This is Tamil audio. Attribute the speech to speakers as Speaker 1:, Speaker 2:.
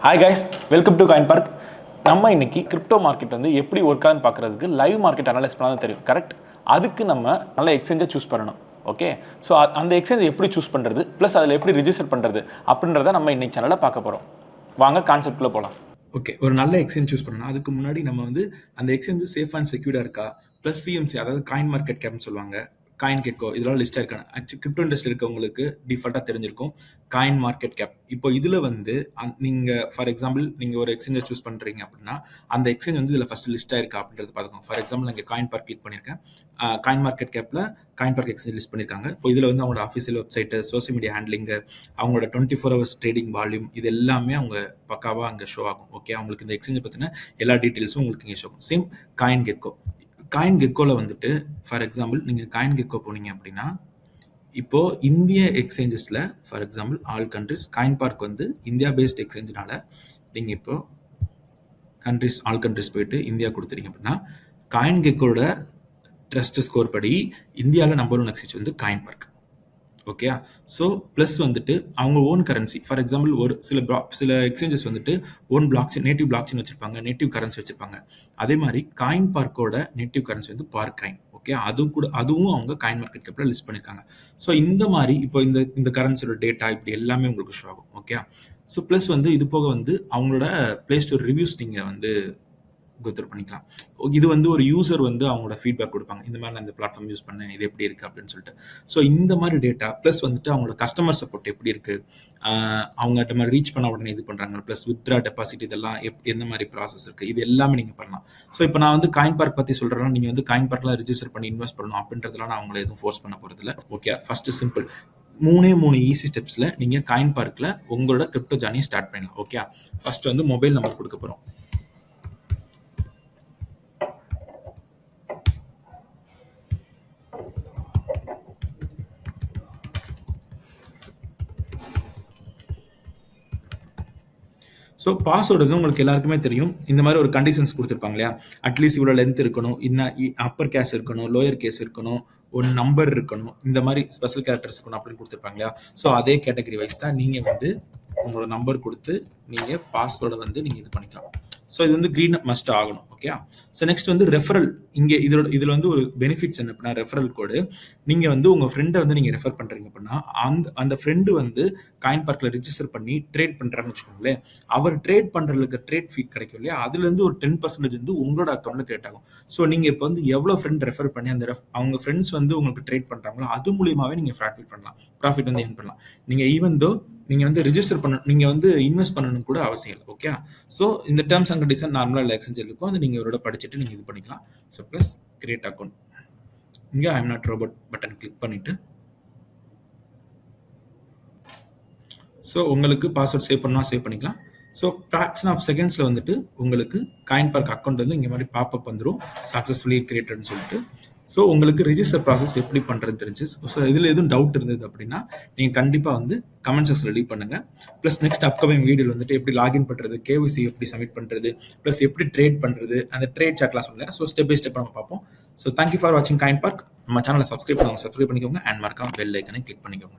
Speaker 1: Hi guys, welcome to coin park. நம்ம இன்னைக்கு கிரிப்டோ மார்க்கெட் வந்து எப்படி ஒர்க் ஆகுன்னு பார்க்குறதுக்கு லைவ் மார்க்கெட் அனலைஸ் பண்ணால் தான் தெரியும். கரெக்ட். அதுக்கு நம்ம நல்ல எக்ஸ்சேஞ்சை சூஸ் பண்ணணும். ஓகே, ஸோ அந்த எக்ஸ்சேஞ்சை எப்படி சூஸ் பண்ணுறது, ப்ளஸ் அதில் எப்படி ரிஜிஸ்டர் பண்ணுறது அப்படின்றத நம்ம இன்னைக்கு சேனலில் பார்க்க போகிறோம். வாங்க கான்செப்ட்குள்ளே போகலாம்.
Speaker 2: ஓகே, ஒரு நல்ல எக்ஸ்சேஞ்ச் சூஸ் பண்ணணும். அதுக்கு முன்னாடி நம்ம வந்து அந்த எக்ஸ்சேஞ்ச் சேஃப் அண்ட் செக்யூர்டாக இருக்கா, ப்ளஸ் சிஎம்சி அதாவது காயின் மார்க்கெட் கேப்னு சொல்லுவாங்க, காயின் கெக்கோ, இதெல்லாம் லிஸ்ட்டாக இருக்காங்க. ஆக்சுவலி கிரிப்டோ இண்டஸ்ட்ரி இருக்கவங்களுக்கு டிஃபால்ட்டாக தெரிஞ்சிருக்கும் காயின் மார்க்கெட் கேப். இப்போ இதில் வந்து நீங்கள் ஃபார் எக்ஸாம்பிள் நீங்கள் ஒரு எக்ஸ்சேஞ்சை சூஸ் பண்ணுறீங்க அப்படின்னா அந்த எக்ஸ்சேஞ்ச் வந்து இதில் ஃபஸ்ட்டு லிஸ்ட்டாக இருக்கா அப்படின்றது பார்த்துக்கோங்க. ஃபார் எக்ஸாம்பிள் நீங்கள் காயின் பார்க் கிளிக் பண்ணியிருக்கேன், காயின் மார்க்கெட் கேப்பில் காயின் பார்க் எக்ஸ்சேஞ்ச் லிஸ்ட் பண்ணியிருக்காங்க. இப்போ இதில் வந்து அவங்களோட official website, social media handling, அவங்களோட 24 hours ட்ரேடிங் வால்யூம், இது எல்லாமே அவங்க பக்காவாக அங்கே ஷோ ஆகும். ஓகே, அவங்களுக்கு இந்த எக்ஸ்சேஞ்சை பற்றின எல்லா டீட்டெயில்ஸும் உங்களுக்கு இங்கே ஷோ ஆகும். Same CoinGecko. காயின் கெக்கோவில் வந்துட்டு ஃபார் எக்ஸாம்பிள் நீங்கள் காயின் கெக்கோ போனீங்க அப்படின்னா இப்போது இந்திய எக்ஸ்சேஞ்சஸில் for example all countries, CoinPark வந்து இந்தியா பேஸ்ட் எக்ஸ்சேஞ்சினால நீங்கள் இப்போது கண்ட்ரிஸ் ஆல் கண்ட்ரிஸ் போயிட்டு இந்தியா கொடுத்துறீங்க அப்படின்னா காயின் கெக்கோட ட்ரஸ்ட் ஸ்கோர் படி இந்தியாவில் நம்பர் 1 எக்ஸ்சேஞ்ச் வந்து CoinPark. Okay, so plus வந்துட்டு அவங்க ஓன் கரன்சி, ஃபார் எக்ஸாம்பிள் ஒரு சில எக்ஸ்சேஞ்சஸ் வந்துட்டு own black native block chain வச்சிருப்பாங்க, நேட்டிவ் கரன்சி வச்சிருப்பாங்க. அதே மாதிரி காயின் பார்க்கோட நேட்டிவ் கரன்சி வந்து பார்க் காயின். ஓகே, அதுவும் அவங்க காயின் மார்க்கெட் கேப்ல லிஸ்ட் பண்ணியிருக்காங்க. ஸோ இந்த மாதிரி இப்போ இந்த கரன்சியோட டேட்டா இப்படி எல்லாமே உங்களுக்கு ஷோ ஆகும். ஓகே, ஸோ ப்ளஸ் வந்து இது போக வந்து அவங்களோட பிளே ஸ்டோர் ரிவ்யூஸ் நீங்கள் வந்து கோத்ரூ பண்ணிக்கலாம். இது வந்து ஒரு யூசர் வந்து அவங்களோட ஃபீட்பேக் கொடுப்பாங்க, இந்த மாதிரி நான் இந்த பிளாட்ஃபார்ம் யூஸ் பண்ணேன், இது எப்படி இருக்குது அப்படின்னு சொல்லிட்டு. ஸோ இந்த மாதிரி டேட்டா ப்ளஸ் வந்துட்டு அவங்களோட கஸ்டமர் சப்போர்ட் எப்படி இருக்குது, அவங்ககிட்ட மாதிரி ரீச் பண்ண உடனே இது பண்ணுறாங்க, ப்ளஸ் வித்ரா டெபாசிட் இதெல்லாம் எந்த மாதிரி ப்ராசஸ் இருக்குது, இது எல்லாமே நீங்கள் பண்ணலாம். ஸோ இப்போ நான் வந்து காயின் பார்க் பற்றி சொல்கிறேன்னா நீங்கள் வந்து காயின் பார்க்கில் ரிஜிஸ்டர் பண்ணி இன்வெஸ்ட் பண்ணணும் அப்படின்றதுலாம் நான் அவங்களை எதுவும் ஃபோர்ஸ் பண்ண போகிறதில்ல. ஓகே, ஃபஸ்ட்டு சிம்பிள் 3 ஈஸி ஸ்டெப்ஸில் நீங்கள் காயின் பார்க்கில் உங்களோட கிரிப்டோ ஜர்னி ஸ்டார்ட் பண்ணலாம். ஓகே, ஃபஸ்ட்டு வந்து மொபைல் நம்பர் கொடுக்க போகிறோம். ஸோ பாஸ்வேர்டு வந்து உங்களுக்கு எல்லாருக்குமே தெரியும். இந்த மாதிரி ஒரு கண்டிஷன்ஸ் கொடுத்துருப்பாங்க இல்லையா, அட்லீஸ்ட் இவ்வளோ லென்த் இருக்கணும், இன்னும் அப்பர் கேஸ் இருக்கணும், லோயர் கேஸ் இருக்கணும், ஒரு நம்பர் இருக்கணும், இந்த மாதிரி ஸ்பெஷல் கேரக்டர்ஸ் இருக்கணும் அப்படின்னு கொடுத்துருப்பாங்க இல்லையா. ஸோ அதே கேட்டகரி வைஸ் தான் நீங்கள் வந்து உங்களோட நம்பர் கொடுத்து நீங்கள் பாஸ்வேர்டை வந்து நீங்கள் இது பண்ணிக்கலாம். ஸோ இது வந்து க்ரீன் மஸ்ட் ஆகணும். ஓகே, ஸோ நெக்ஸ்ட் வந்து ரெஃபரல். இங்கே இதில் வந்து ஒரு பெனிஃபிட்ஸ் என்ன அப்படின்னா, ரெஃபரல் கோடு நீங்கள் வந்து உங்கள் ஃப்ரெண்டை வந்து நீங்கள் ரெஃபர் பண்ணுறீங்க அப்படின்னா அந்த ஃப்ரெண்டு வந்து காயின் பார்க்கில் ரிஜிஸ்டர் பண்ணி ட்ரேட் பண்ணுறான்னு வச்சுக்கோங்களேன், அவர் ட்ரேட் பண்ணுறதுக்கு ட்ரேட் ஃபீ கிடைக்கும் இல்லையா, அதுலேருந்து ஒரு 10% வந்து உங்களோட அக்கௌண்ட்டில் கிரியேட் ஆகும். ஸோ நீங்கள் இப்போ வந்து எவ்வளோ ஃப்ரெண்ட் ரெஃபர் பண்ணி அவங்க ஃப்ரெண்ட்ஸ் வந்து உங்களுக்கு ட்ரேட் பண்ணுறாங்களோ அது மூலியமாகவே நீங்கள் ப்ராஃபிட் வந்து ஏர்ன் பண்ணலாம். நீங்கள் ஈவன் தோ நீங்கள் வந்து ரிஜிஸ்டர் நீங்கள் வந்து இன்வெஸ்ட் பண்ணணும் கூட அவசியம் இல்லை. ஓகே, ஸோ இந்த டேர்ம்ஸ் அண்ட் கண்டிஷன் நார்மலாக இல்லை எக்ஸ்சேஞ்ச் இருக்கும், அது நீங்கள் இவரோட படிச்சுட்டு நீங்கள் இது பண்ணிக்கலாம். ஸோ ப்ளஸ் கிரியேட் அக்கௌண்ட், இங்கே I am not robot button click பண்ணிவிட்டு ஸோ உங்களுக்கு பாஸ்வேர்ட் சேவ் பண்ணால் சேவ் பண்ணிக்கலாம். ஸோ ஃப்ராக்ஷன் ஆஃப் செகண்ட்ஸில் வந்துட்டு உங்களுக்கு காயின் பார்க் அக்கௌண்ட் வந்து இங்கே மாதிரி பாப்அப் வந்துடும், சக்ஸஸ்ஃபுல்லி கிரியேட்டட்னு சொல்லிட்டு. ஸோ உங்களுக்கு ரிஜிஸ்டர் ப்ராசஸ் எப்படி பண்ணுறது தெரிஞ்சு. ஸோ இதில் எதுவும் டவுட் இருந்தது அப்படின்னா நீங்கள் கண்டிப்பாக வந்து கமெண்ட் செக்ஷனில் லீவ் பண்ணுங்கள். ப்ளஸ் நெக்ஸ்ட் அப்கமிங் வீடியோவில் வந்துட்டு எப்படி லாகின் பண்ணுறது, கேவிசி எப்படி சப்மிட் பண்ணுறது, ப்ளஸ் எப்படி ட்ரேட் பண்ணுறது, அந்த ட்ரேட் சாட்லாம் சொல்லுங்கள். ஸோ ஸ்டெப் பை ஸ்டெப் நம்ம பார்ப்போம். ஸோ தேங்க்யூ ஃபார் வாட்சிங் காயின் பார்க். நம்ம சேனலை சப்ஸ்கிரைப் பண்ணிக்கோங்க அண்ட் மறக்காம பெல் ஐக்கனை கிளிக் பண்ணிக்கோங்க.